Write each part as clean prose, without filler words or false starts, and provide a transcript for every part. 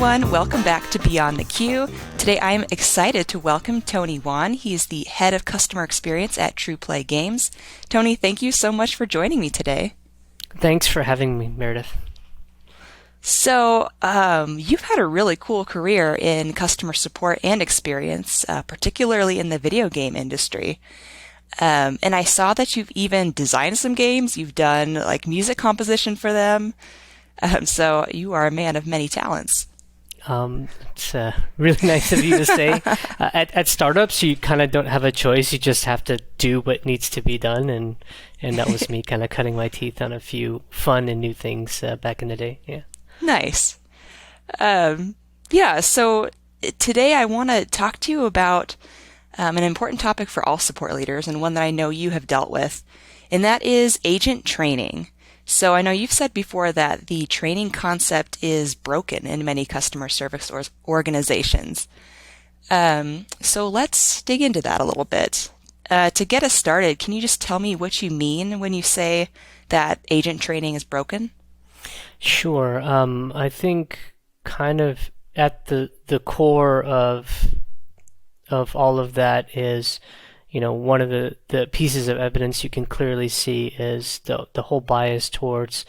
everyone. Welcome back to Beyond the Queue. Today I am excited to welcome Tony Wan. He's the head of customer experience at TruPlay Games. Tony, thank you so much for joining me today. Thanks for having me, Meredith. So, you've had a really cool career in customer support and experience, particularly in the video game industry. And I saw that you've even designed some games. You've done like music composition for them. So you are a man of many talents. It's really nice of you to say. At startups, you kind of don't have a choice. You just have to do what needs to be done, and that was me kind of cutting my teeth on a few fun and new things back in the day. Yeah. Nice. So today I want to talk to you about an important topic for all support leaders and one that I know you have dealt with, and that is agent training. So I know you've said before that the training concept is broken in many customer service organizations. So let's dig into that a little bit. To get us started, can you just tell me what you mean when you say that agent training is broken? Sure. I think kind of at the core of all of that is, one of the pieces of evidence you can clearly see is the whole bias towards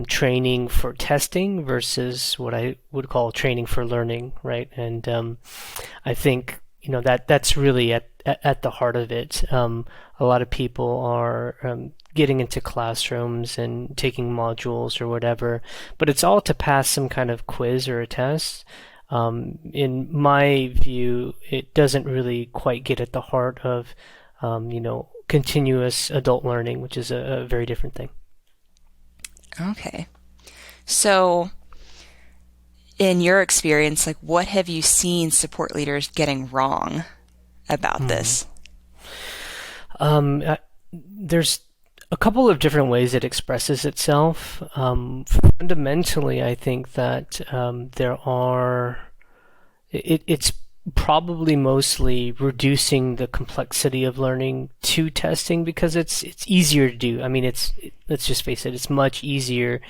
training for testing versus what I would call training for learning, right? And I think that's really at the heart of it. A lot of people are getting into classrooms and taking modules or whatever, but it's all to pass some kind of quiz or a test. In my view, it doesn't really quite get at the heart of, continuous adult learning, which is a very different thing. Okay. So, in your experience, like what have you seen support leaders getting wrong about this? There's a couple of different ways it expresses itself. Fundamentally, I think that it's probably mostly reducing the complexity of learning to testing because it's easier to do. I mean, let's just face it, it's much easier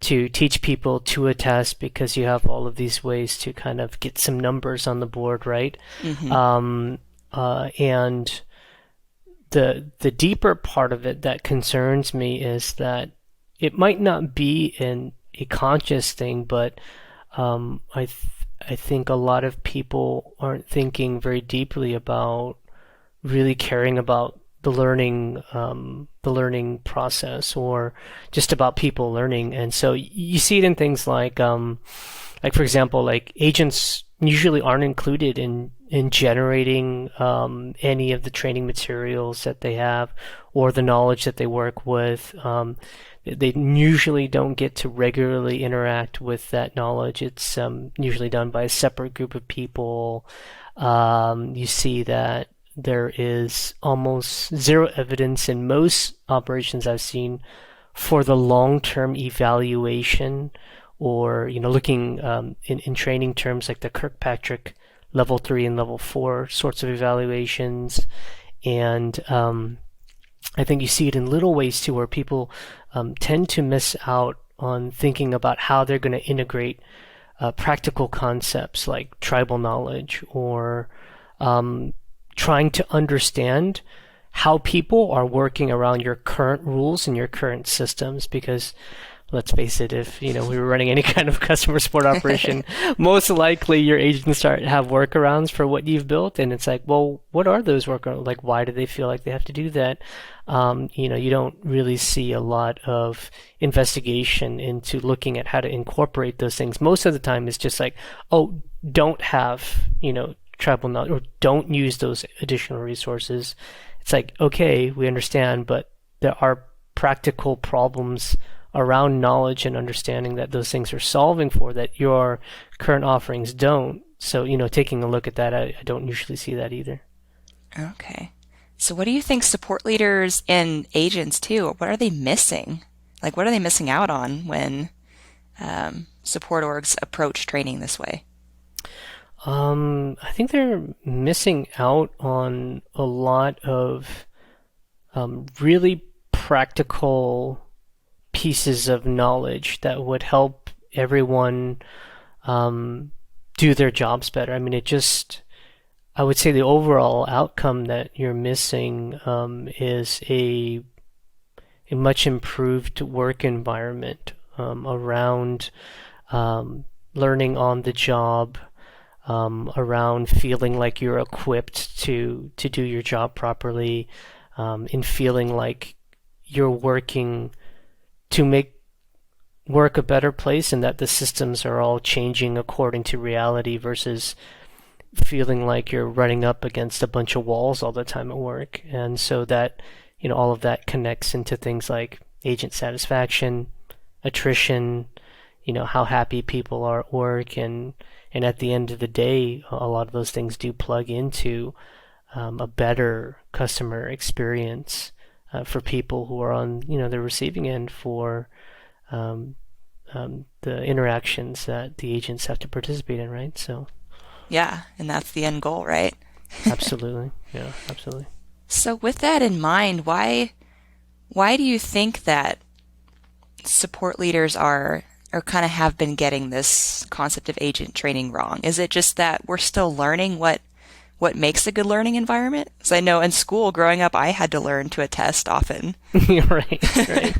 to teach people to a test because you have all of these ways to kind of get some numbers on the board, right? Mm-hmm. And the deeper part of it that concerns me is that it might not be a conscious thing, but I think a lot of people aren't thinking very deeply about really caring about the learning process or just about people learning. And so you see it in things like for example, like agents usually aren't included in generating any of the training materials that they have or the knowledge that they work with. They usually don't get to regularly interact with that knowledge. It's usually done by a separate group of people. You see that there is almost zero evidence in most operations I've seen for the long-term evaluation or, looking in training terms like the Kirkpatrick level 3 and level 4 sorts of evaluations. And I think you see it in little ways too, where people tend to miss out on thinking about how they're going to integrate practical concepts like tribal knowledge or trying to understand how people are working around your current rules and your current systems. Because let's face it, if we were running any kind of customer support operation, most likely your agents have workarounds for what you've built, and it's like, well, what are those workarounds? Like, why do they feel like they have to do that? You don't really see a lot of investigation into looking at how to incorporate those things. Most of the time, it's just like, oh, don't have tribal knowledge or don't use those additional resources. It's like, okay, we understand, but there are practical problems around knowledge and understanding that those things are solving for that your current offerings don't. So, taking a look at that, I don't usually see that either. Okay. So what do you think support leaders and agents too, what are they missing? Like, what are they missing out on when support orgs approach training this way? I think they're missing out on a lot of really practical pieces of knowledge that would help everyone do their jobs better. I mean, I would say the overall outcome that you're missing is a much improved work environment around learning on the job, around feeling like you're equipped to do your job properly, in feeling like you're working to make work a better place and that the systems are all changing according to reality versus feeling like you're running up against a bunch of walls all the time at work. And so that, all of that connects into things like agent satisfaction, attrition, how happy people are at work, and at the end of the day, a lot of those things do plug into a better customer experience for people who are on, the receiving end for the interactions that the agents have to participate in, right? So, Yeah, and that's the end goal, right? absolutely, yeah, absolutely. So with that in mind, why do you think that support leaders are or kind of have been getting this concept of agent training wrong? Is it just that we're still learning what makes a good learning environment? Because I know in school growing up, I had to learn to attest often. Right, right.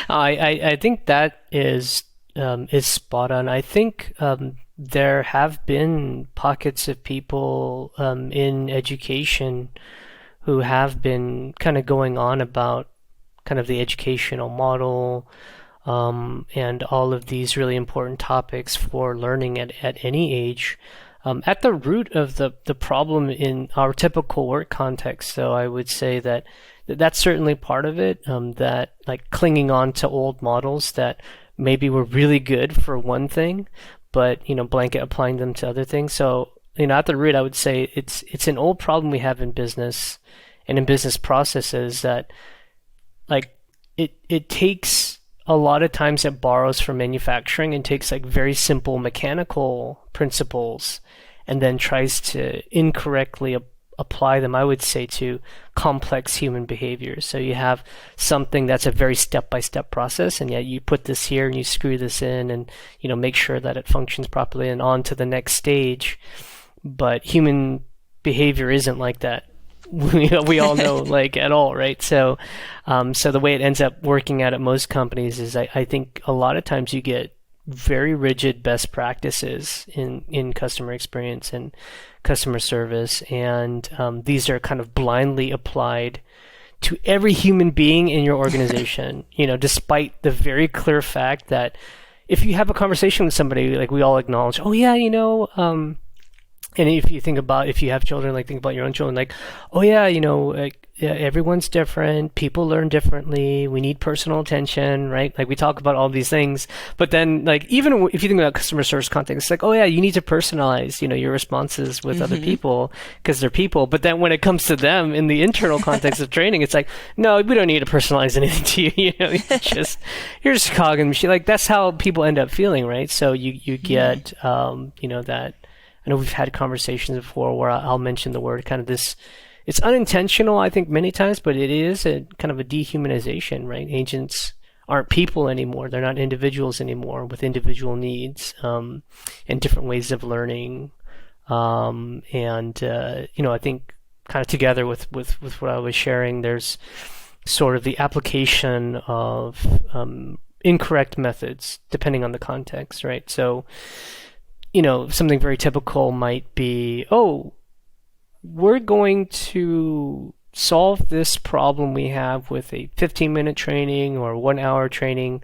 I think that is spot on. I think there have been pockets of people in education who have been kind of going on about kind of the educational model and all of these really important topics for learning at any age. At the root of the problem in our typical work context, though, I would say that that's certainly part of it, that like clinging on to old models that maybe were really good for one thing, but, blanket applying them to other things. So, at the root, I would say it's an old problem we have in business and in business processes that like it takes a lot of times it borrows from manufacturing and takes like very simple mechanical principles and then tries to incorrectly apply them, I would say, to complex human behaviors. So you have something that's a very step-by-step process, and yet you put this here and you screw this in and, make sure that it functions properly and on to the next stage. But human behavior isn't like that. We all know, like, at all, right? So the way it ends up working out at most companies is I think a lot of times you get very rigid best practices in customer experience and customer service, and these are kind of blindly applied to every human being in your organization, despite the very clear fact that if you have a conversation with somebody, like we all acknowledge, oh yeah, and if you think about, if you have children, like think about your own children, like, oh yeah, like, yeah, everyone's different. People learn differently. We need personal attention, right? Like we talk about all these things, but then like, even if you think about customer service context, it's like, oh yeah, you need to personalize, your responses with other people because they're people. But then when it comes to them in the internal context of training, it's like, no, we don't need to personalize anything to you. You're just a cog in the machine. Like that's how people end up feeling, right? So you get, that. I know we've had conversations before where I'll mention the word kind of this. It's unintentional, I think, many times, but it is a kind of a dehumanization, right? Agents aren't people anymore. They're not individuals anymore with individual needs and different ways of learning. I think kind of together with what I was sharing, there's sort of the application of incorrect methods depending on the context, right? So, something very typical might be, oh, we're going to solve this problem we have with a 15-minute training or 1-hour training,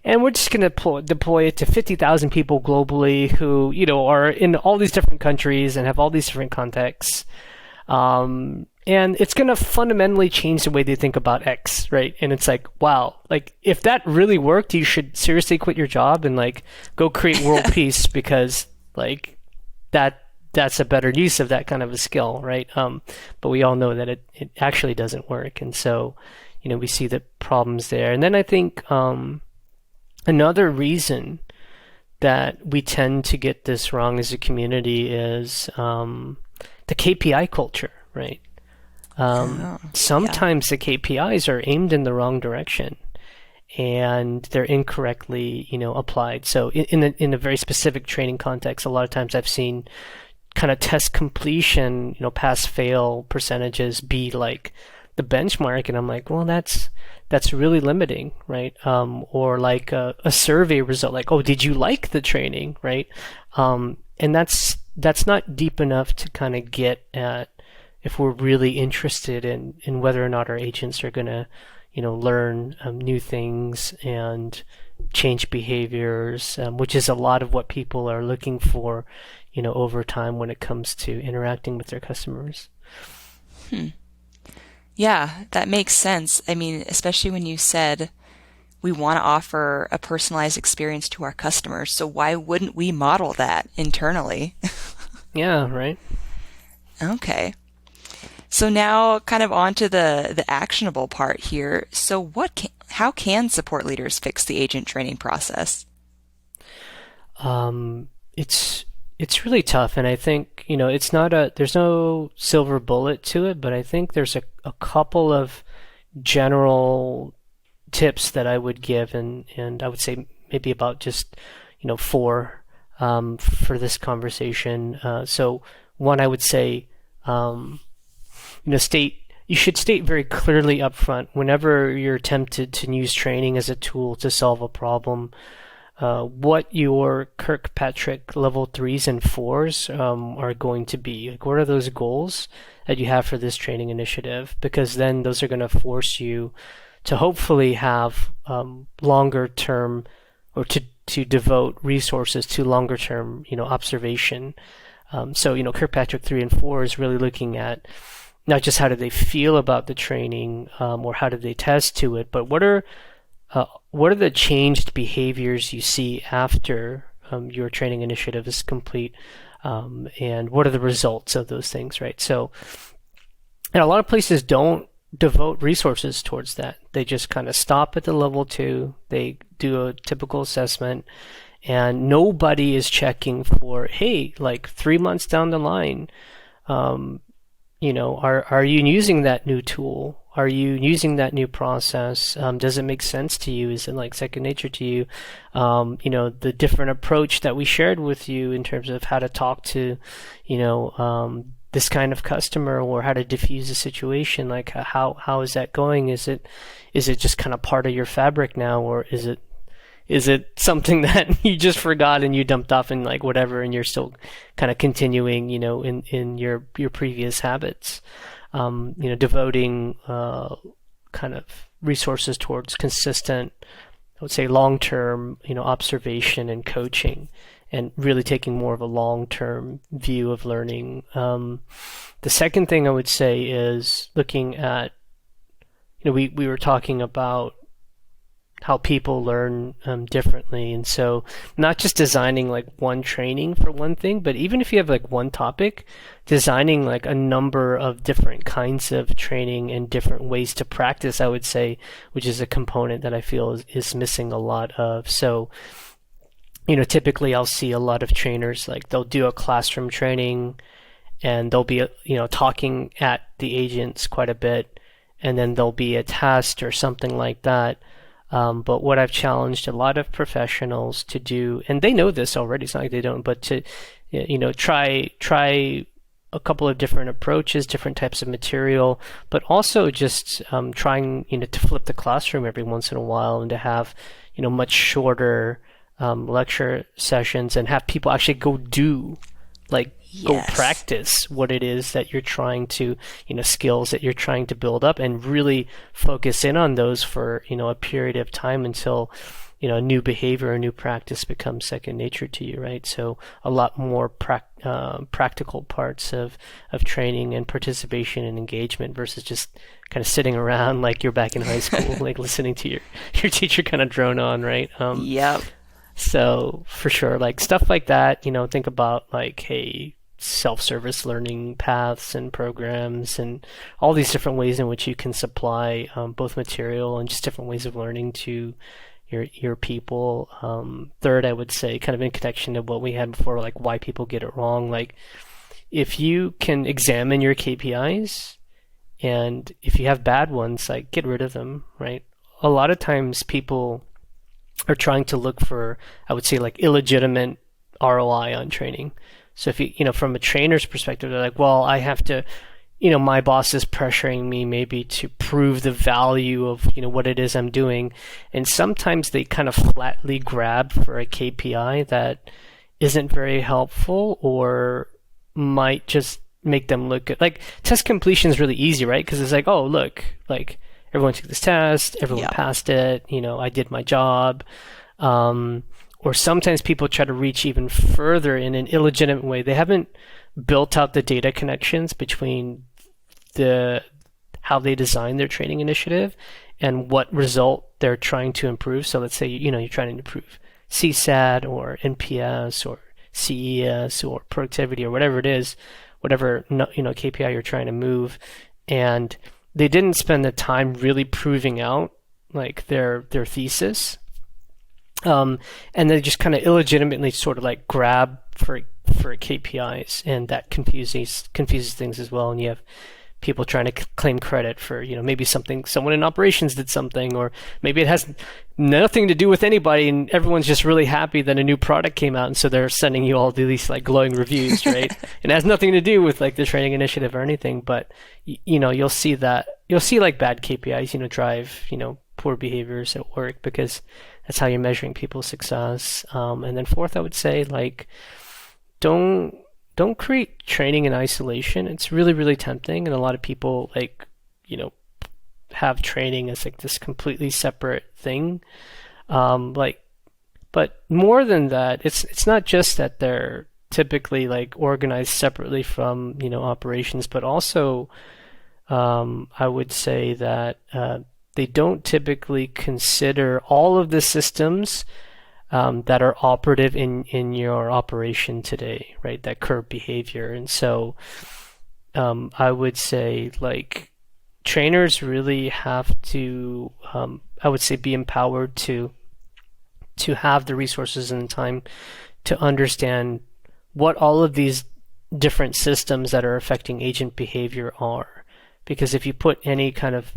and we're just going to deploy it to 50,000 people globally who, are in all these different countries and have all these different contexts. And it's going to fundamentally change the way they think about X, right? And it's like, wow, like if that really worked, you should seriously quit your job and like go create world peace because like that's a better use of that kind of a skill, right? But we all know that it actually doesn't work. And so, we see the problems there. And then I think another reason that we tend to get this wrong as a community is the KPI culture, right? Sometimes the KPIs are aimed in the wrong direction. and they're incorrectly, applied. So in a very specific training context, a lot of times I've seen kind of test completion, pass fail percentages be like the benchmark, and I'm like, well, that's really limiting, right? Or like a survey result, like, oh, did you like the training, right? And that's not deep enough to kind of get at if we're really interested in whether or not our agents are going to, learn new things and change behaviors, which is a lot of what people are looking for, over time when it comes to interacting with their customers. Yeah, that makes sense. I mean, especially when you said we want to offer a personalized experience to our customers. So why wouldn't we model that internally? Yeah, right. Okay. So now kind of on to the actionable part here. So how can support leaders fix the agent training process? It's really tough, and I think, it's not there's no silver bullet to it, but I think there's a couple of general tips that I would give, and I would say maybe about just, four for this conversation. So one, I would say, you should state very clearly up front whenever you're tempted to use training as a tool to solve a problem, what your Kirkpatrick level 3s and 4s are going to be. Like, what are those goals that you have for this training initiative? Because then those are going to force you to hopefully have longer term, or to devote resources to longer term, observation. So, Kirkpatrick 3 and 4 is really looking at not just how did they feel about the training, or how did they test to it, but what are the changed behaviors you see after your training initiative is complete, and what are the results of those things, right? So, and a lot of places don't devote resources towards that. They just kind of stop at the level 2. They do a typical assessment, and nobody is checking for, hey, like 3 months down the line, are you using that new tool? Are you using that new process? Does it make sense to you? Is it like second nature to you? The different approach that we shared with you in terms of how to talk to, this kind of customer, or how to diffuse a situation, like how is that going? Is it just kind of part of your fabric now, or is it something that you just forgot and you dumped off in like whatever, and you're still kind of continuing, in your previous habits? Devoting kind of resources towards consistent, I would say long-term, observation and coaching, and really taking more of a long-term view of learning. The second thing I would say is looking at, we were talking about how people learn differently, and so not just designing like one training for one thing, but even if you have like one topic, designing like a number of different kinds of training and different ways to practice, I would say, which is a component that I feel is missing a lot of. So, typically I'll see a lot of trainers, like they'll do a classroom training and they'll be, talking at the agents quite a bit, and then there'll be a test or something like that. But what I've challenged a lot of professionals to do, and they know this already, it's not like they don't, but to, try a couple of different approaches, different types of material, but also just trying, to flip the classroom every once in a while, and to have, much shorter lecture sessions, and have people actually go do, like, go practice what it is that you're trying to, skills that you're trying to build up, and really focus in on those for, a period of time until, a new behavior or new practice becomes second nature to you, right? So a lot more practical parts of training and participation and engagement versus just kind of sitting around like you're back in high school, like listening to your teacher kind of drone on, right? Yep. So for sure, like stuff like that, think about like, hey, self-service learning paths and programs, and all these different ways in which you can supply both material and just different ways of learning to your people. Third, I would say, kind of in connection to what we had before, like why people get it wrong. Like, if you can examine your KPIs, and if you have bad ones, like get rid of them, right? a lot of times people are trying to look for, I would say, like illegitimate ROI on training. So if from a trainer's perspective, they're like, well, I have to, my boss is pressuring me maybe to prove the value of, what it is I'm doing. And sometimes they kind of flatly grab for a KPI that isn't very helpful or might just make them look good. Like test completion is really easy, right? Because it's like, oh, look, like everyone took this test, everyone passed it, I did my job. Or sometimes people try to reach even further in an illegitimate way. They haven't built out the data connections between how they design their training initiative and what result they're trying to improve. So let's say, you're trying to improve CSAT or NPS or CES or productivity or whatever it is, whatever, KPI you're trying to move. And they didn't spend the time really proving out like their thesis. And they just kind of illegitimately sort of like grab for KPIs, and that confuses things as well. And you have people trying to claim credit for, maybe someone in operations did something, or maybe it has nothing to do with anybody and everyone's just really happy that a new product came out. And so they're sending you all these like glowing reviews, right? It has nothing to do with like the training initiative or anything, but you'll see like bad KPIs, drive, poor behaviors at work, because that's how you're measuring people's success. And then fourth, I would say like, don't create training in isolation. It's really, really tempting. And a lot of people like, have training as like this completely separate thing. But more than that, it's not just that they're typically like organized separately from, operations, but also, I would say that, they don't typically consider all of the systems that are operative in your operation today, right? That curb behavior. And so I would say like trainers really have to, I would say, be empowered to have the resources and the time to understand what all of these different systems that are affecting agent behavior are. Because if you put any kind of,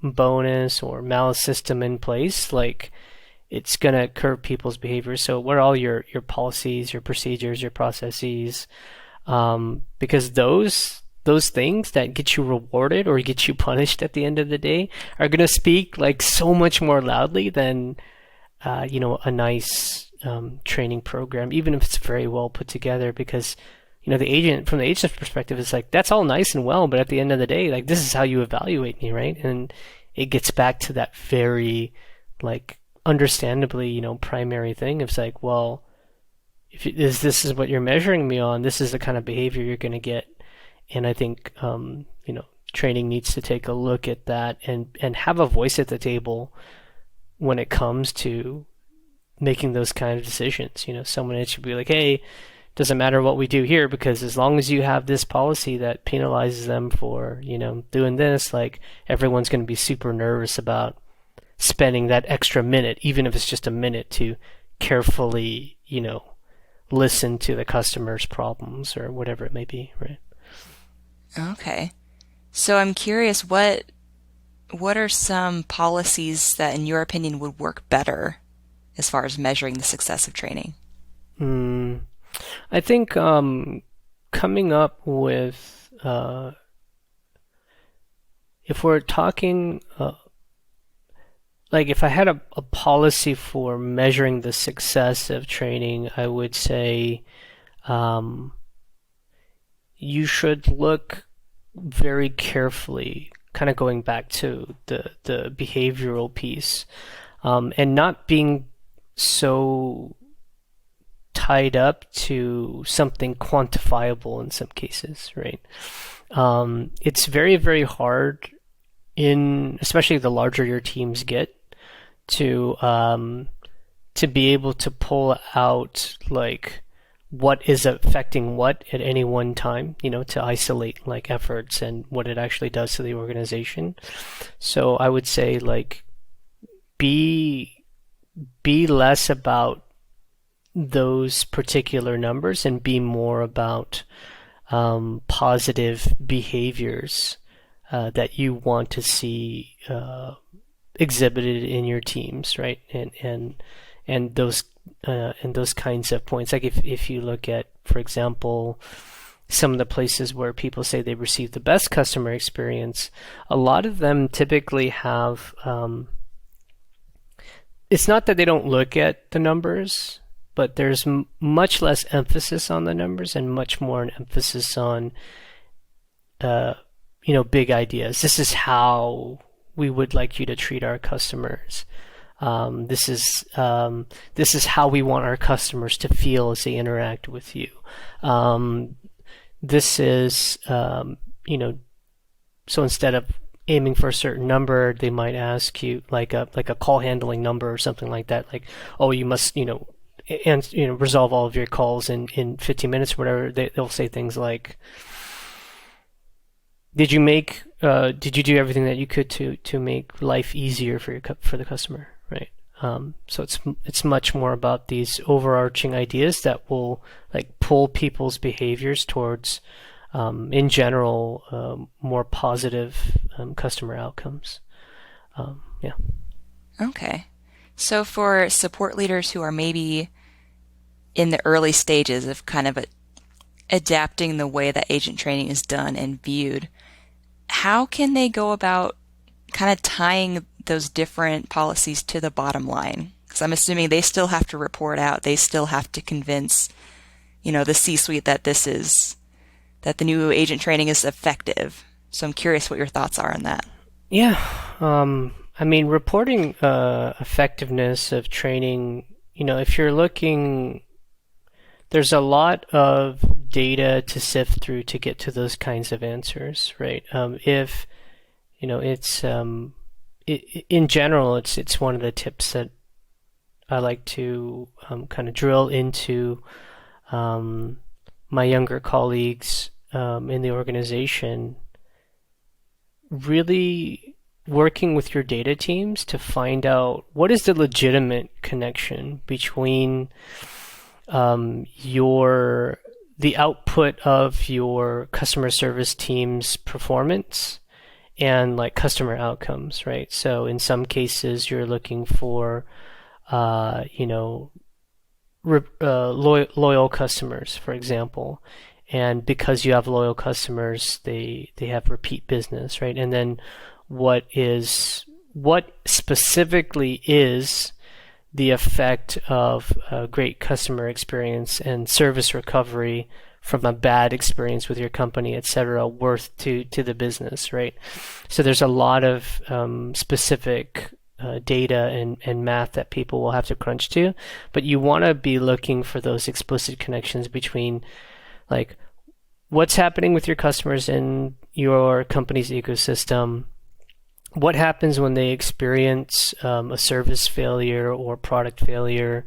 bonus or malus system in place, like it's going to curb people's behavior. So what are all your policies, your procedures, your processes? Because those things that get you rewarded or get you punished at the end of the day are going to speak like so much more loudly than, a nice training program, even if it's very well put together. Because, from the agent's perspective, it's like, that's all nice and well, but at the end of the day, like, this is how you evaluate me, right? And it gets back to that very, like, understandably, primary thing. It's like, well, this is what you're measuring me on, this is the kind of behavior you're going to get. And I think, training needs to take a look at that and have a voice at the table when it comes to making those kind of decisions. Someone should be like, hey, doesn't matter what we do here, because as long as you have this policy that penalizes them for, doing this, like everyone's going to be super nervous about spending that extra minute, even if it's just a minute, to carefully, listen to the customer's problems or whatever it may be, right? Okay. So I'm curious, what are some policies that, in your opinion, would work better as far as measuring the success of training? I think coming up with, if we're talking, like if I had a policy for measuring the success of training, I would say you should look very carefully, kind of going back to the behavioral piece, and not being so tied up to something quantifiable in some cases, right? It's very, very hard especially the larger your teams get, to be able to pull out like what is affecting what at any one time, to isolate like efforts and what it actually does to the organization. So I would say like be less about those particular numbers and be more about positive behaviors that you want to see exhibited in your teams, right? And those kinds of points. Like if you look at, for example, some of the places where people say they receive the best customer experience, a lot of them typically have. It's not that they don't look at the numbers, but there's much less emphasis on the numbers and much more an emphasis on, big ideas. This is how we would like you to treat our customers. This is how we want our customers to feel as they interact with you. This is, so instead of aiming for a certain number, they might ask you like a call handling number or something like that. Like, oh, you must, resolve all of your calls in 15 minutes or whatever. They'll say things like, did you do everything that you could to make life easier for the customer, right? So it's much more about these overarching ideas that will like pull people's behaviors towards, in general, more positive customer outcomes. Yeah. Okay. So for support leaders who are maybe in the early stages of kind of adapting the way that agent training is done and viewed, how can they go about kind of tying those different policies to the bottom line? Because I'm assuming they still have to report out. They still have to convince, the C-suite that that the new agent training is effective. So I'm curious what your thoughts are on that. Yeah. Reporting effectiveness of training, if you're looking, there's a lot of data to sift through to get to those kinds of answers, right? If, it's, in general, it's one of the tips that I like to kind of drill into my younger colleagues in the organization, really working with your data teams to find out what is the legitimate connection between the output of your customer service team's performance and like customer outcomes, right? So in some cases, you're looking for, loyal customers, for example. And because you have loyal customers, they have repeat business, right? And then what specifically is the effect of a great customer experience and service recovery from a bad experience with your company, et cetera, worth to the business, right? So there's a lot of specific data and math that people will have to crunch to, but you want to be looking for those explicit connections between like what's happening with your customers in your company's ecosystem, what happens when they experience a service failure or product failure,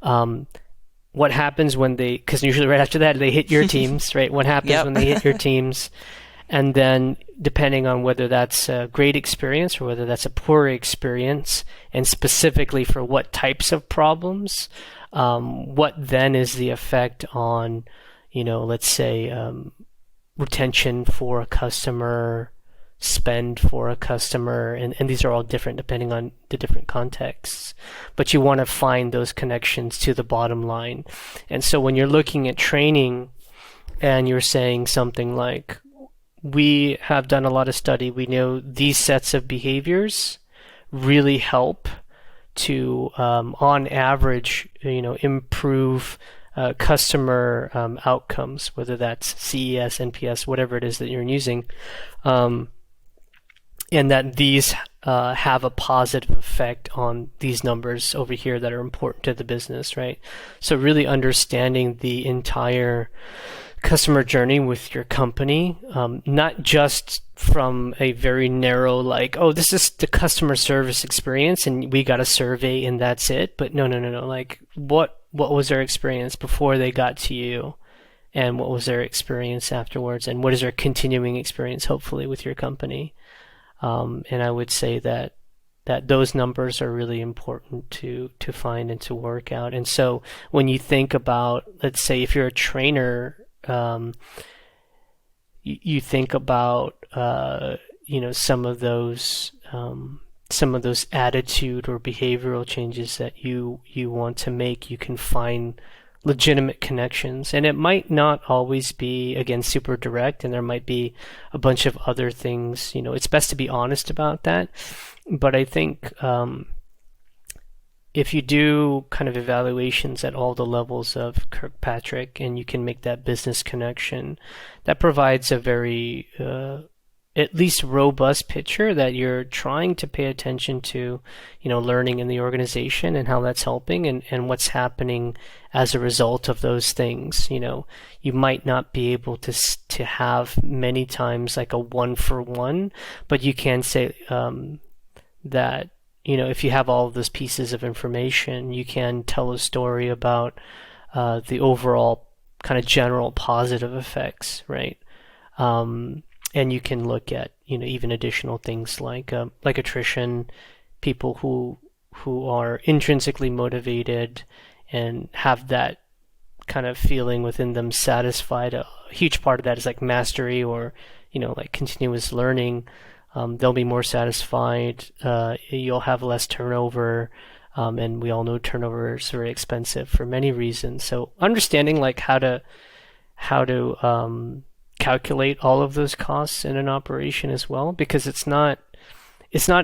what happens when because usually right after that they hit your teams, right? What happens Yep. when they hit your teams? And then depending on whether that's a great experience or whether that's a poor experience, and specifically for what types of problems, what then is the effect on, let's say retention for a customer, spend for a customer, and these are all different depending on the different contexts. But you want to find those connections to the bottom line. And so when you're looking at training and you're saying something like, we have done a lot of study, we know these sets of behaviors really help to, on average, improve customer outcomes, whether that's CES, NPS, whatever it is that you're using, and that these have a positive effect on these numbers over here that are important to the business, right? So really understanding the entire customer journey with your company, not just from a very narrow, like, oh, this is the customer service experience and we got a survey and that's it. But no. Like, what was their experience before they got to you? And what was their experience afterwards? And what is their continuing experience, hopefully, with your company? And I would say that those numbers are really important to find and to work out. And so when you think about, let's say, if you're a trainer, you think about some of those some of those attitude or behavioral changes that you want to make, you can find legitimate connections. And it might not always be, again, super direct, and there might be a bunch of other things. It's best to be honest about that. But I think if you do kind of evaluations at all the levels of Kirkpatrick and you can make that business connection, that provides a very at least robust picture that you're trying to pay attention to, learning in the organization and how that's helping and what's happening as a result of those things. You might not be able to have many times like a 1-for-1, but you can say that, if you have all of those pieces of information, you can tell a story about the overall kind of general positive effects, right? And you can look at, even additional things like attrition, people who are intrinsically motivated and have that kind of feeling within them satisfied. A huge part of that is like mastery or, like continuous learning. They'll be more satisfied. You'll have less turnover. And we all know turnover is very expensive for many reasons. So understanding like how to calculate all of those costs in an operation as well, because it's not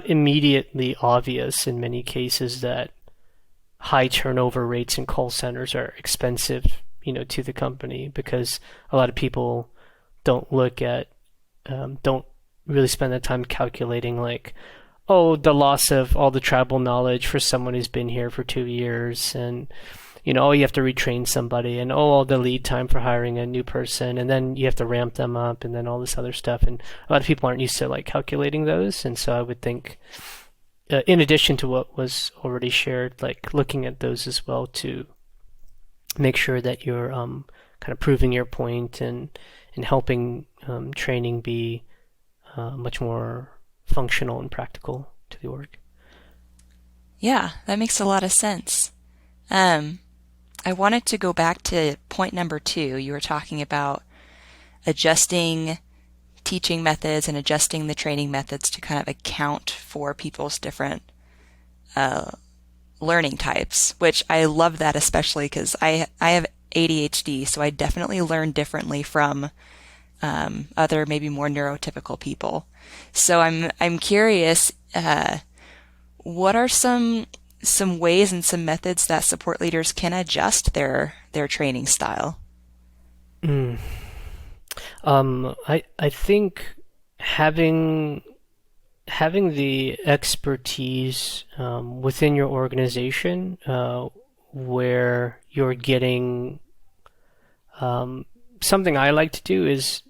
immediately obvious in many cases that high turnover rates in call centers are expensive, to the company, because a lot of people don't really spend the time calculating like, oh, the loss of all the tribal knowledge for someone who's been here for 2 years, and you have to retrain somebody, and all the lead time for hiring a new person, and then you have to ramp them up, and then all this other stuff. And a lot of people aren't used to like calculating those. And so I would think, in addition to what was already shared, like looking at those as well to make sure that you're kind of proving your point and helping training be much more functional and practical to the org. Yeah, that makes a lot of sense. I wanted to go back to point number 2. You were talking about adjusting teaching methods and adjusting the training methods to kind of account for people's different learning types, which I love that, especially because I have ADHD, so I definitely learn differently from other maybe more neurotypical people. So I'm curious, what are some ways and some methods that support leaders can adjust their training style? I think having the expertise within your organization where you're getting something I like to do is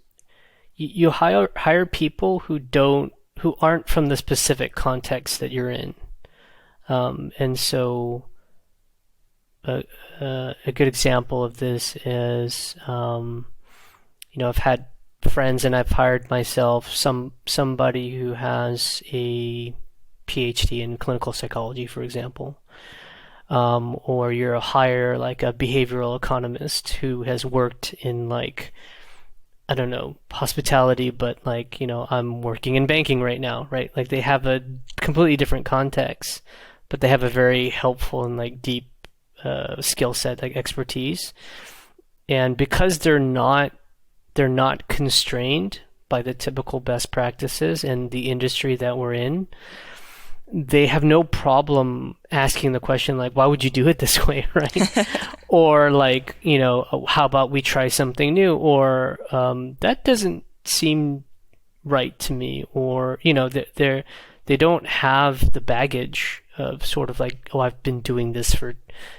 you hire people who aren't from the specific context that you're in. And so a good example of this is, I've had friends and I've hired myself somebody who has a PhD in clinical psychology, for example. Or you're hire like a behavioral economist who has worked in like, I don't know, hospitality, but like, I'm working in banking right now, right? Like they have a completely different context, but they have a very helpful and like deep skill set, like expertise. And because they're not constrained by the typical best practices in the industry that we're in, they have no problem asking the question like, why would you do it this way, right? Or like, how about we try something new? Or that doesn't seem right to me. Or, they don't have the baggage of sort of like, oh, I've been doing this for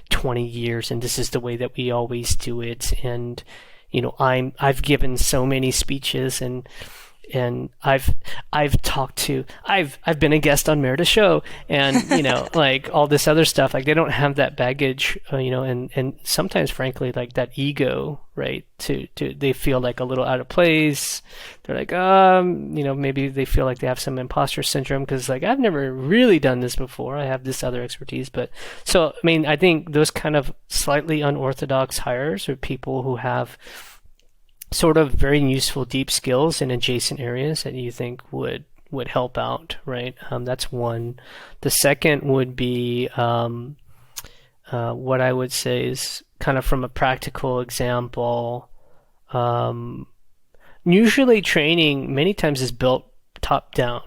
20 years and this is the way that we always do it. And, I've given so many speeches and I've been a guest on Merida's show and, like all this other stuff, like they don't have that baggage, and sometimes frankly, like that ego, right? They feel like a little out of place. They're like, maybe they feel like they have some imposter syndrome because like, I've never really done this before. I have this other expertise. But so, I mean, I think those kind of slightly unorthodox hires are people who have sort of very useful deep skills in adjacent areas that you think would would help out, right? That's one. The second would be what I would say is kind of from a practical example. Usually training many times is built top down.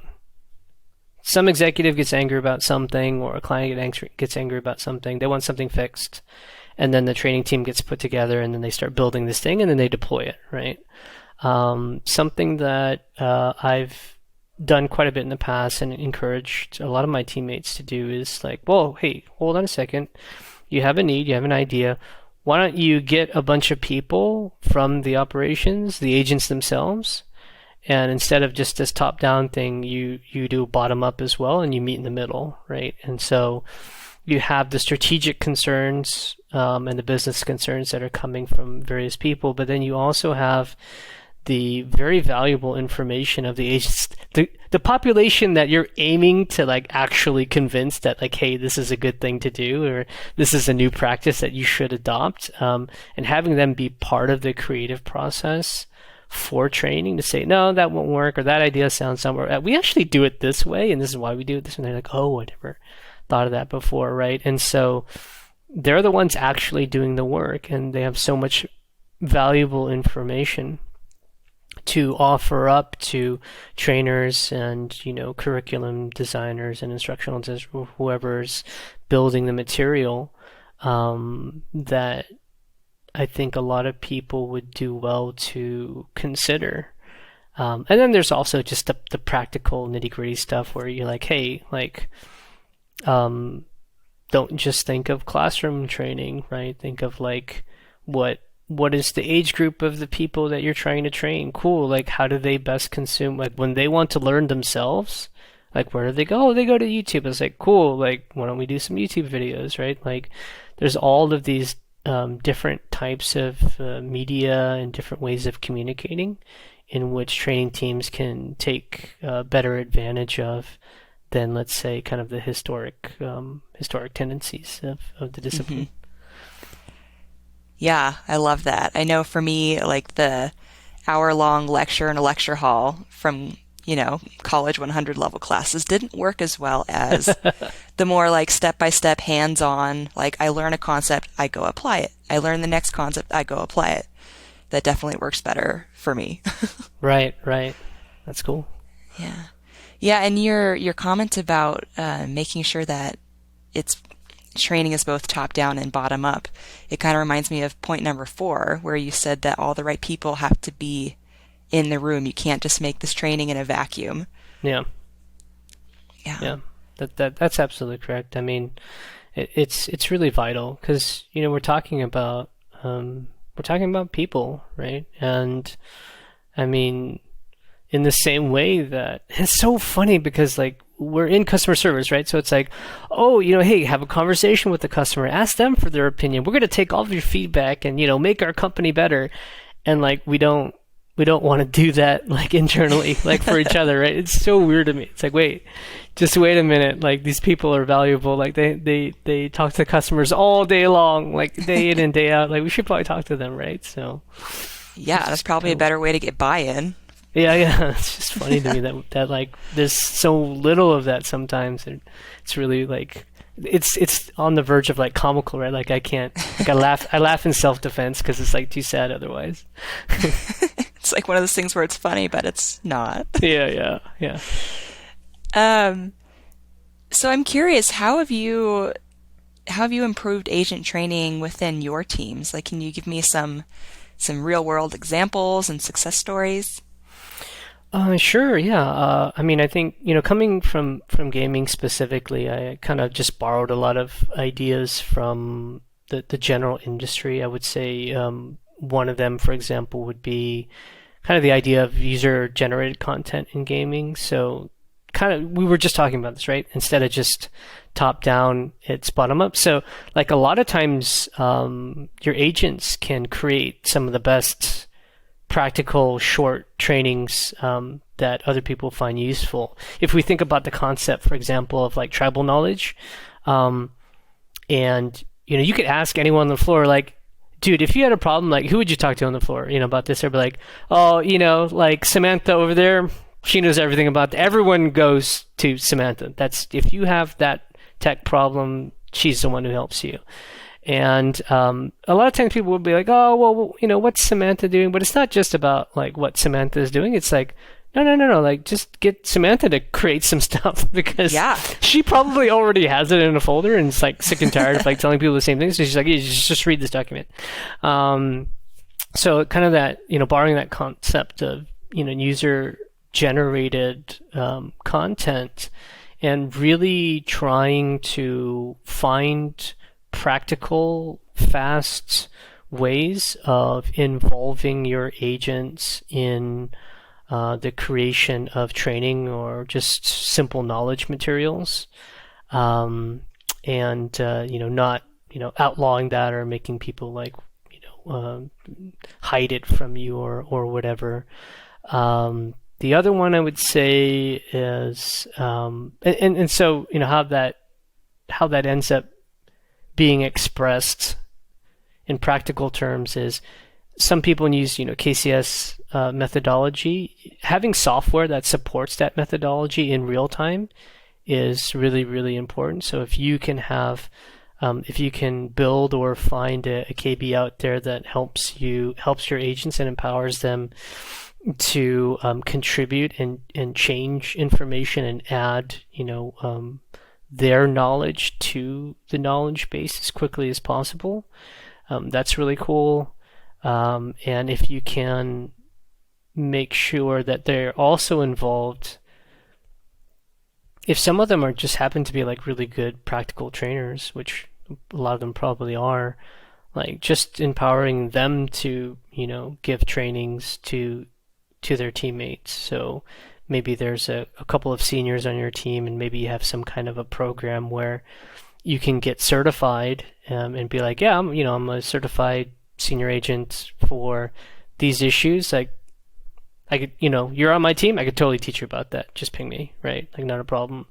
Some executive gets angry about something, or a client gets angry about something. They want something fixed. And then the training team gets put together, and then they start building this thing, and then they deploy it, right? Something that I've done quite a bit in the past and encouraged a lot of my teammates to do is like, whoa, hey, hold on a second. You have a need, you have an idea. Why don't you get a bunch of people from the operations, the agents themselves, and instead of just this top-down thing, you do bottom-up as well, and you meet in the middle, right? And so you have the strategic concerns and the business concerns that are coming from various people, but then you also have the very valuable information of the agents, the population that you're aiming to like actually convince that like, hey, this is a good thing to do, or this is a new practice that you should adopt, and having them be part of the creative process for training to say, no, that won't work, or that idea sounds somewhere. We actually do it this way, and this is why we do it this way. And they're like, oh, I never thought of that before, right? And so they're the ones actually doing the work, and they have so much valuable information to offer up to trainers and, curriculum designers and instructional designers, whoever's building the material, that I think a lot of people would do well to consider. And then there's also just the practical nitty-gritty stuff where you're like, hey, like, don't just think of classroom training, right? Think of like what is the age group of the people that you're trying to train? Cool. Like, how do they best consume? Like, when they want to learn themselves, like, where do they go? Oh, they go to YouTube. It's like, cool. Like, why don't we do some YouTube videos, right? Like, there's all of these different types of media and different ways of communicating in which training teams can take better advantage of than, let's say, kind of the historic tendencies of the discipline. Mm-hmm. Yeah, I love that. I know for me, like the hour-long lecture in a lecture hall from, college 100 level classes didn't work as well as the more like step-by-step hands-on, like I learn a concept, I go apply it. I learn the next concept, I go apply it. That definitely works better for me. Right. That's cool. Yeah. Yeah, and your comment about making sure that training is both top down and bottom up. It kind of reminds me of point number 4, where you said that all the right people have to be in the room. You can't just make this training in a vacuum. Yeah. That's absolutely correct. I mean, it's really vital because we're talking about people, right? And I mean, in the same way that it's so funny because like we're in customer service, right? So it's like, oh, hey, have a conversation with the customer, ask them for their opinion. We're going to take all of your feedback and, make our company better. And like, we don't want to do that like internally, like for each other, right? It's so weird to me. It's like, just wait a minute. Like these people are valuable. Like they talk to customers all day long, like day in and day out. Like we should probably talk to them, right? So yeah, that's probably a better way to get buy-in. Yeah. It's just funny to me that like there's so little of that sometimes. It's really like it's on the verge of like comical, right? Like I can't. Like I laugh in self-defense because it's like too sad otherwise. It's like one of those things where it's funny, but it's not. Yeah. So I'm curious, how have you improved agent training within your teams? Like, can you give me some real world examples and success stories? Sure, yeah. I mean, I think, coming from gaming specifically, I kind of just borrowed a lot of ideas from the general industry. I would say one of them, for example, would be kind of the idea of user-generated content in gaming. So kind of, we were just talking about this, right? Instead of just top-down, it's bottom-up. So like a lot of times, your agents can create some of the best practical short trainings that other people find useful. If we think about the concept, for example, of like tribal knowledge, and you could ask anyone on the floor, like, dude, if you had a problem, like, who would you talk to on the floor, about this? Or be like, oh, like Samantha over there, She knows everything about everyone goes to Samantha. That's if you have that tech problem, she's the one who helps you. And a lot of times people will be like, oh, well, what's Samantha doing? But it's not just about like what Samantha is doing. It's like, no. Like, just get Samantha to create some stuff because she probably already has it in a folder and it's like sick and tired of like telling people the same thing. So she's like, just read this document. So kind of that, borrowing that concept of, user generated content and really trying to find practical, fast ways of involving your agents in the creation of training or just simple knowledge materials, and not outlawing that or making people like hide it from you or whatever. The other one I would say is and so how that ends up being expressed in practical terms is some people use KCS methodology. Having software that supports that methodology in real time is really, really important. So if you can build or find a KB out there that helps your agents and empowers them to contribute and change information and add their knowledge to the knowledge base as quickly as possible. That's really cool. And if you can make sure that they're also involved, if some of them are just happen to be like really good practical trainers, which a lot of them probably are, like just empowering them to, give trainings to their teammates. So maybe there's a couple of seniors on your team and maybe you have some kind of a program where you can get certified and be like, yeah, I'm a certified senior agent for these issues. Like I could, you're on my team. I could totally teach you about that. Just ping me, right? Like not a problem.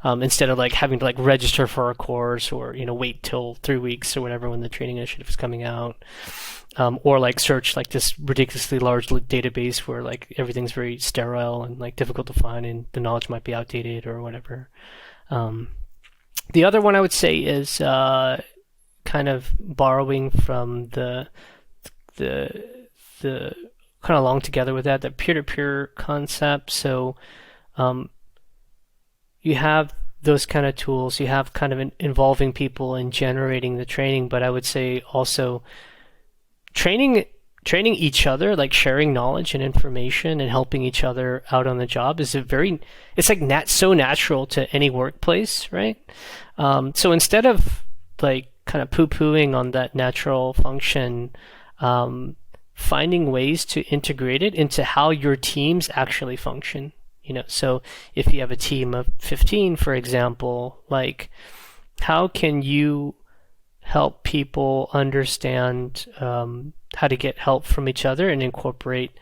Instead of like having to like register for a course or, wait till 3 weeks or whatever when the training initiative is coming out. Or like search like this ridiculously large database where like everything's very sterile and like difficult to find and the knowledge might be outdated or whatever. The other one I would say is kind of borrowing from the kind of along together with that, the peer-to-peer concept. So you have those kind of tools, you have kind of involving people and generating the training, but I would say also training each other, like sharing knowledge and information and helping each other out on the job is it's like so natural to any workplace, right? So instead of like kind of poo-pooing on that natural function, finding ways to integrate it into how your teams actually function. So if you have a team of 15, for example, like how can you help people understand how to get help from each other and incorporate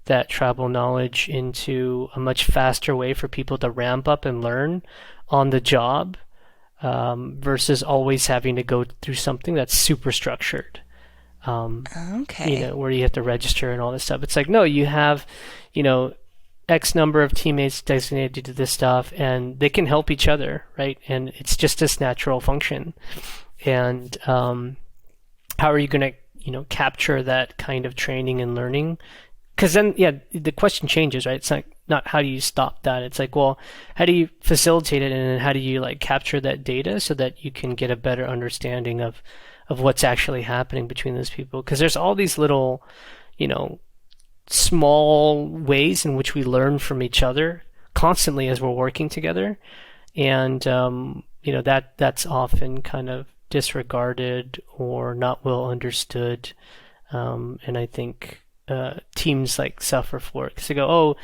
that tribal knowledge into a much faster way for people to ramp up and learn on the job, versus always having to go through something that's super structured. Okay. Where you have to register and all this stuff. It's like, no, you have, X number of teammates designated to this stuff and they can help each other, right? And it's just this natural function. And how are you going to, capture that kind of training and learning? Because then, the question changes, right? It's not how do you stop that? It's like, well, how do you facilitate it, and then how do you like capture that data so that you can get a better understanding of what's actually happening between those people? Because there's all these little, small ways in which we learn from each other constantly as we're working together, and that's often kind of disregarded or not well understood, and I think teams like suffer for it because they go, oh,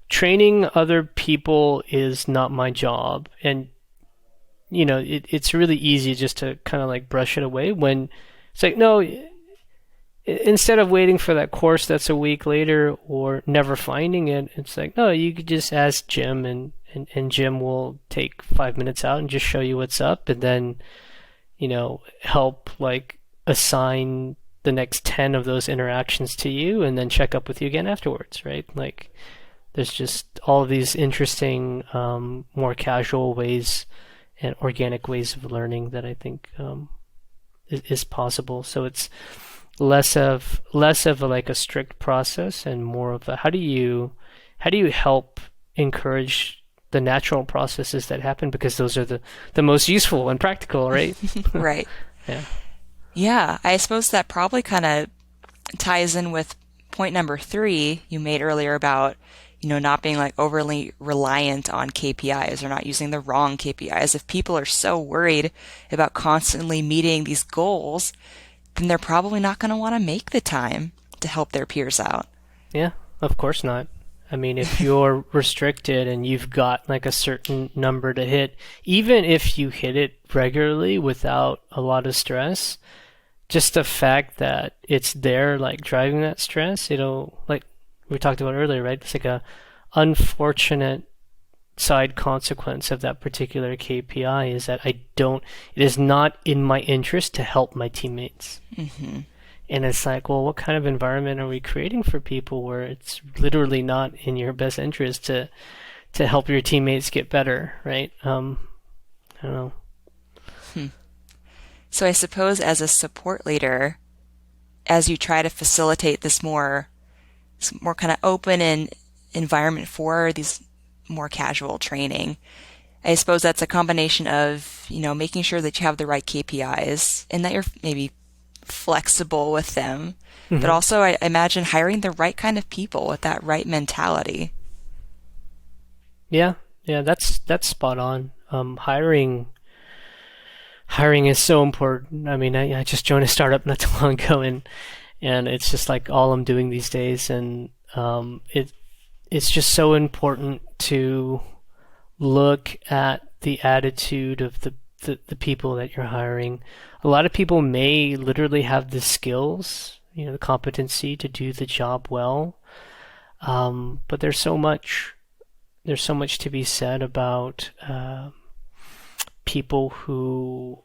training other people is not my job, and it's really easy just to kind of like brush it away when it's like, no, instead of waiting for that course that's a week later or never finding it, it's like, no, you could just ask Jim and Jim will take 5 minutes out and just show you what's up, and then help like assign the next 10 of those interactions to you and then check up with you again afterwards, right? Like there's just all of these interesting, more casual ways and organic ways of learning that I think is possible. So it's less of a, like a strict process and more of a how do you help encourage the natural processes that happen, because those are the most useful and practical, right? Right. Yeah. Yeah, I suppose that probably kind of ties in with point number 3 you made earlier about, not being like overly reliant on KPIs or not using the wrong KPIs. If people are so worried about constantly meeting these goals, then they're probably not going to want to make the time to help their peers out. Yeah, of course not. I mean, if you're restricted and you've got like a certain number to hit, even if you hit it regularly without a lot of stress, just the fact that it's there, like driving that stress, it'll, like we talked about earlier, right? It's like a unfortunate side consequence of that particular KPI is that it is not in my interest to help my teammates. Mm-hmm. And it's like, well, what kind of environment are we creating for people where it's literally not in your best interest to help your teammates get better, right? I don't know. So I suppose as a support leader, as you try to facilitate this more kind of open and environment for these more casual training, I suppose that's a combination of, making sure that you have the right KPIs and that you're maybe flexible with them, but also I imagine hiring the right kind of people with that right mentality. Yeah, that's spot on. Hiring is so important. I mean, I just joined a startup not too long ago, and it's just like all I'm doing these days, and it's just so important to look at the attitude of the people that you're hiring. A lot of people may literally have the skills, the competency to do the job well, but there's so much to be said about people who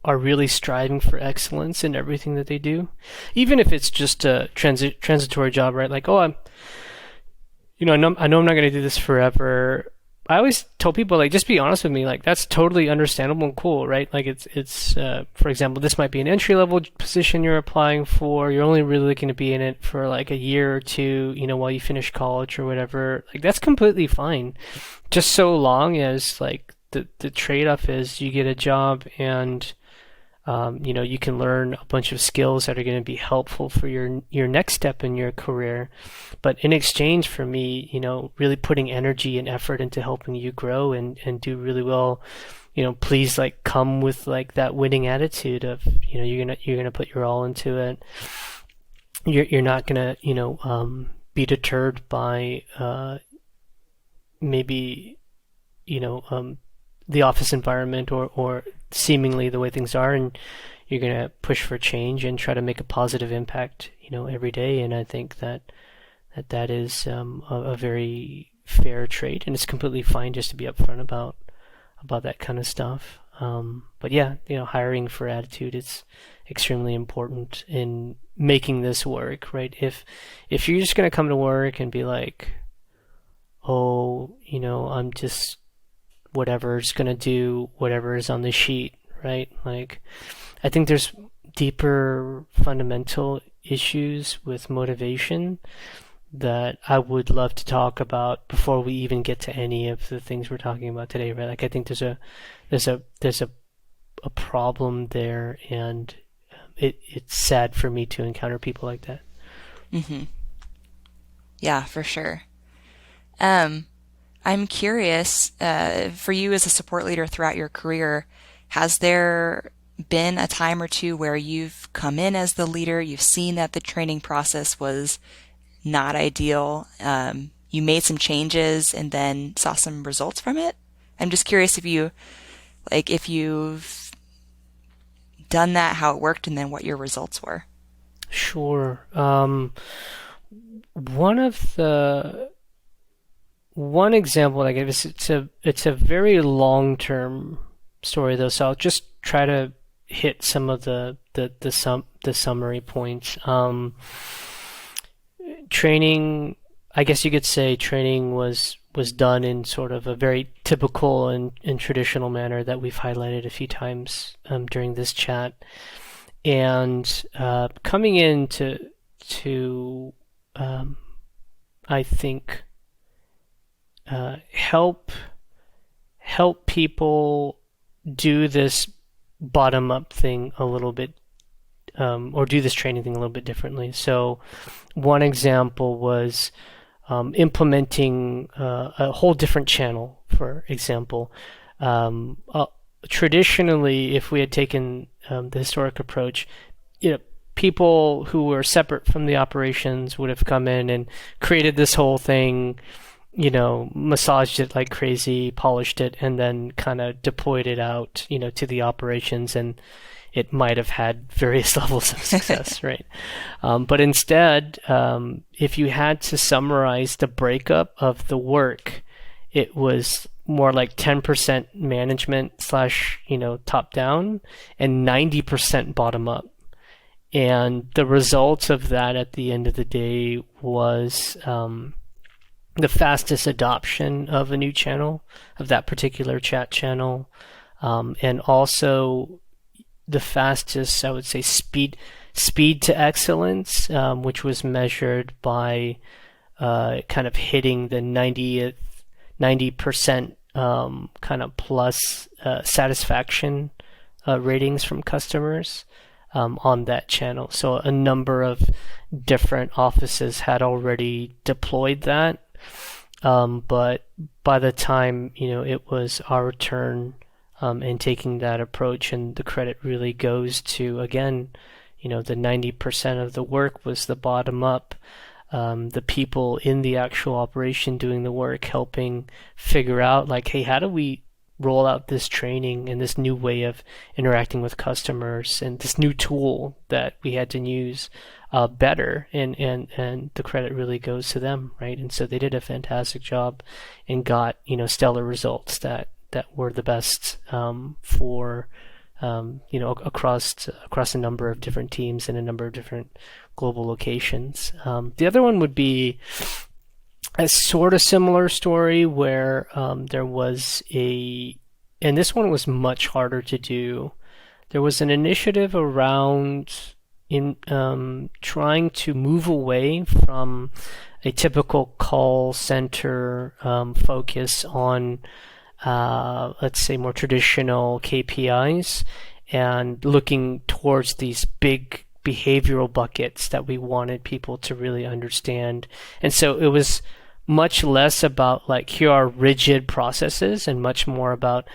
are really striving for excellence in everything that they do, even if it's just a transitory job, right? Like, I know I'm not going to do this forever. I always tell people, like, just be honest with me. Like, that's totally understandable and cool, right? Like, it's for example, this might be an entry-level position you're applying for. You're only really looking to be in it for like a year or two, while you finish college or whatever. Like, that's completely fine. Just so long as, like, the trade-off is you get a job and, you can learn a bunch of skills that are going to be helpful for your next step in your career. But in exchange for me, really putting energy and effort into helping you grow and do really well, please, like, come with like that winning attitude of, you're gonna put your all into it. You're not gonna, be deterred by maybe, the office environment or seemingly the way things are, and you're going to push for change and try to make a positive impact, every day. And I think that is a very fair trade, and it's completely fine just to be upfront about that kind of stuff. But yeah, hiring for attitude is extremely important in making this work, right? If you're just going to come to work and be like, oh, I'm just whatever's going to do whatever is on the sheet, right? Like, I think there's deeper fundamental issues with motivation that I would love to talk about before we even get to any of the things we're talking about today, right? Like, I think there's a problem there, and it's sad for me to encounter people like that. Mm-hmm. Yeah, for sure. I'm curious, for you as a support leader throughout your career, has there been a time or two where you've come in as the leader, you've seen that the training process was not ideal, you made some changes and then saw some results from it? I'm just curious if you've done that, how it worked, and then what your results were. Sure. One example I give is it's a very long-term story though, so I'll just try to hit some of the summary points. Training I guess you could say training was done in sort of a very typical and traditional manner that we've highlighted a few times during this chat. And coming in to I think help people do this bottom up thing a little bit, or do this training thing a little bit differently. So one example was implementing a whole different channel. For example, traditionally, if we had taken the historic approach, people who were separate from the operations would have come in and created this whole thing, massaged it like crazy, polished it, and then kind of deployed it out, to the operations, and it might have had various levels of success, right? But instead, if you had to summarize the breakup of the work, it was more like 10% management / top down and 90% bottom up. And the results of that at the end of the day was the fastest adoption of a new channel, of that particular chat channel, and also the fastest, I would say, speed to excellence, which was measured by kind of hitting the 90% kind of plus satisfaction ratings from customers on that channel. So a number of different offices had already deployed that, but by the time it was our turn in taking that approach, and the credit really goes to, again, the 90% of the work was the bottom up, the people in the actual operation doing the work, helping figure out like, hey, how do we roll out this training and this new way of interacting with customers and this new tool that we had to use better, and the credit really goes to them, right? And so they did a fantastic job and got stellar results that were the best for across a number of different teams and a number of different global locations. The other one would be a sort of similar story where there was and this one was much harder to do. There was an initiative around trying to move away from a typical call center focus on, let's say, more traditional KPIs, and looking towards these big behavioral buckets that we wanted people to really understand. And so it was much less about like, here are rigid processes, and much more about,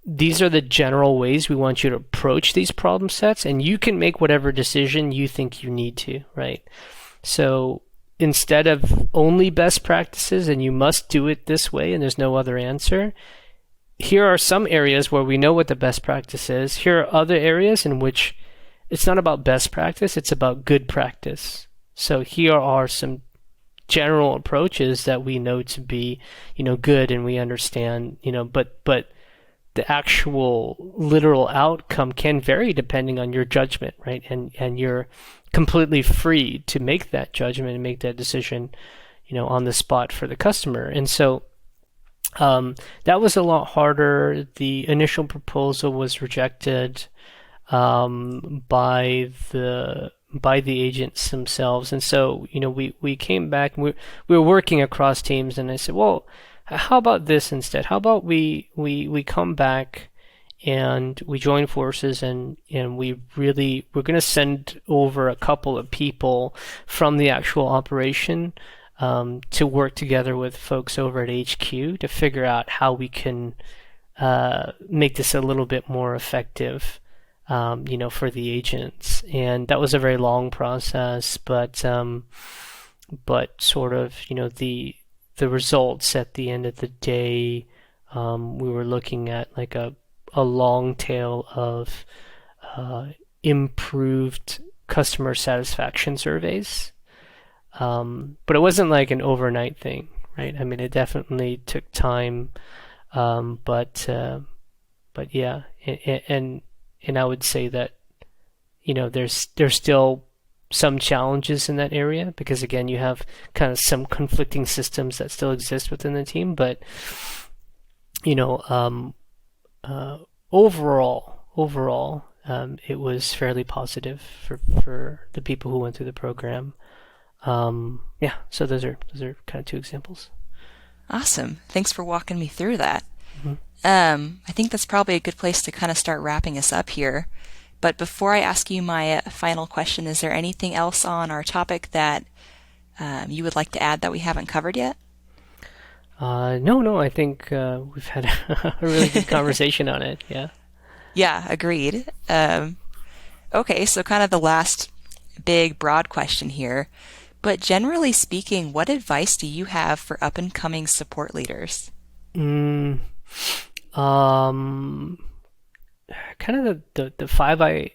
these are the general ways we want you to approach these problem sets, and you can make whatever decision you think you need to, right? So instead of only best practices and you must do it this way and there's no other answer, here are some areas where we know what the best practice is. Here are other areas in which it's not about best practice, it's about good practice. So here are some general approaches that we know to be, good, and we understand, but the actual literal outcome can vary depending on your judgment, right? And you're completely free to make that judgment and make that decision, on the spot for the customer. And so that was a lot harder. The initial proposal was rejected by the agents themselves, and so we came back and we were working across teams, and I said, well, how about this instead? How about we come back and we join forces, and we're going to send over a couple of people from the actual operation to work together with folks over at HQ to figure out how we can make this a little bit more effective, for the agents. And that was a very long process, but sort of, the results at the end of the day, we were looking at like a long tail of improved customer satisfaction surveys. But it wasn't like an overnight thing, right? I mean, it definitely took time, but yeah, and I would say that there's still some challenges in that area because again, you have kind of some conflicting systems that still exist within the team. But overall, it was fairly positive for the people who went through the program. So those are kind of two examples. Awesome. Thanks for walking me through that. Mm-hmm. I think that's probably a good place to kind of start wrapping us up here. But before I ask you my final question, is there anything else on our topic that you would like to add that we haven't covered yet? No, I think we've had a really good conversation on it. Yeah. Yeah, agreed. Okay, so kind of the last big, broad question here. But generally speaking, what advice do you have for up-and-coming support leaders? Kind of the five I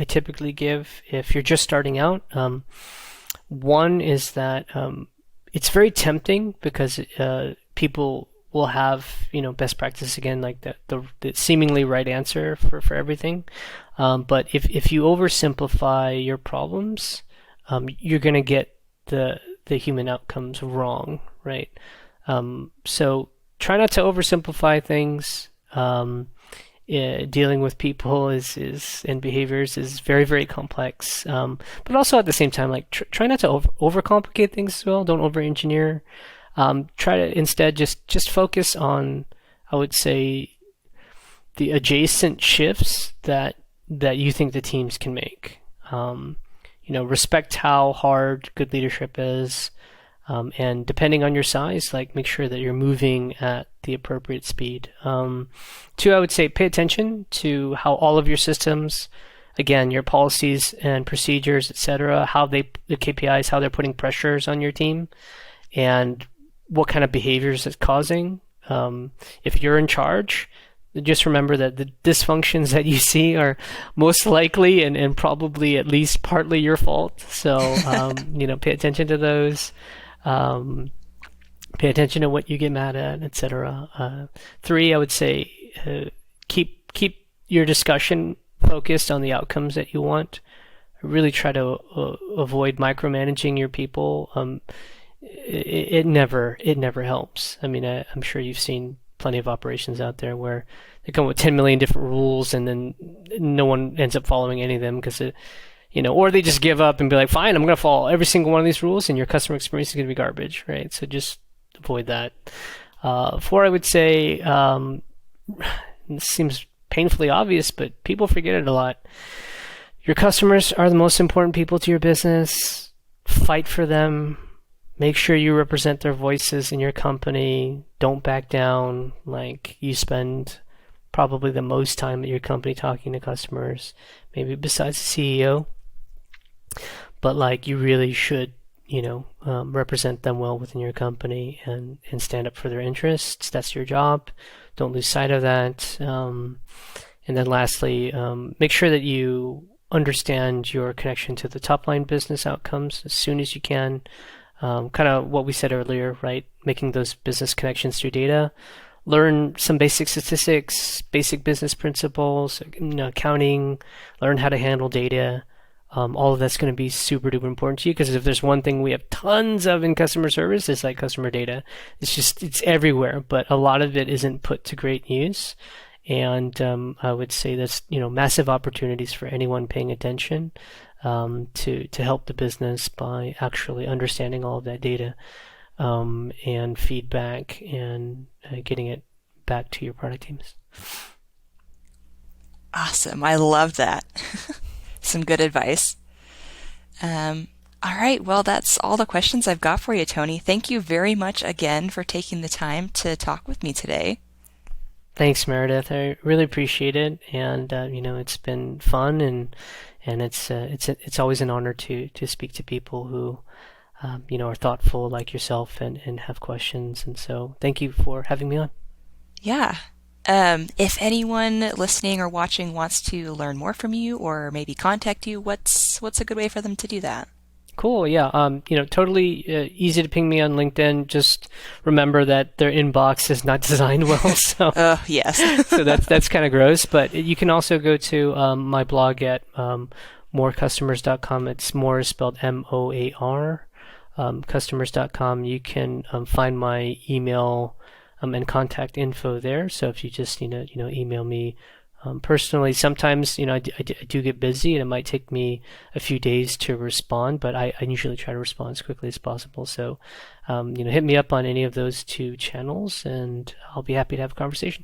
typically give if you're just starting out. One is that it's very tempting because people will have best practice again, like the seemingly right answer for everything. But if you oversimplify your problems, you're going to get the human outcomes wrong, right? So try not to oversimplify things. Dealing with people and behaviors is very, very complex. But also at the same time, like try not to overcomplicate things as well. Don't over-engineer. Try to instead just focus on, I would say, the adjacent shifts that you think the teams can make. Respect how hard good leadership is. And depending on your size, like make sure that you're moving at the appropriate speed. Two, I would say pay attention to how all of your systems, again, your policies and procedures, etc., the KPIs, how they're putting pressures on your team, and what kind of behaviors it's causing. If you're in charge, just remember that the dysfunctions that you see are most likely and probably at least partly your fault. So, pay attention to those. Pay attention to what you get mad at, etc. Three, I would say keep your discussion focused on the outcomes that you want. Really try to avoid micromanaging your people. It never helps. I mean, I'm sure you've seen plenty of operations out there where they come with 10 million different rules and then no one ends up following any of them because or they just give up and be like, fine, I'm going to follow every single one of these rules and your customer experience is going to be garbage, right? So just avoid that. Four, I would say, this seems painfully obvious, but people forget it a lot. Your customers are the most important people to your business. Fight for them. Make sure you represent their voices in your company. Don't back down. Like, you spend probably the most time at your company talking to customers, maybe besides the CEO. But like, you really should, represent them well within your company and stand up for their interests. That's your job. Don't lose sight of that. And then lastly, make sure that you understand your connection to the top line business outcomes as soon as you can. Kind of what we said earlier, right? Making those business connections through data. Learn some basic statistics, basic business principles, accounting, learn how to handle data. All of that's going to be super duper important to you because if there's one thing we have tons of in customer service, it's like customer data. It's everywhere, but a lot of it isn't put to great use. And I would say that's massive opportunities for anyone paying attention to help the business by actually understanding all of that data and feedback and getting it back to your product teams. Awesome. I love that. Some good advice. All right. Well, that's all the questions I've got for you, Tony. Thank you very much again for taking the time to talk with me today. Thanks, Meredith. I really appreciate it, and it's been fun, and it's always an honor to speak to people who are thoughtful like yourself and have questions. And so, thank you for having me on. Yeah. If anyone listening or watching wants to learn more from you or maybe contact you, what's a good way for them to do that? Cool. Yeah. Totally easy to ping me on LinkedIn. Just remember that their inbox is not designed well. So, yes. So that's kind of gross. But you can also go to my blog at morecustomers.com. It's more is spelled MOAR. Customers.com. You can find my email and contact info there. So if you just email me personally, sometimes I do get busy and it might take me a few days to respond, but I usually try to respond as quickly as possible. So hit me up on any of those two channels, and I'll be happy to have a conversation.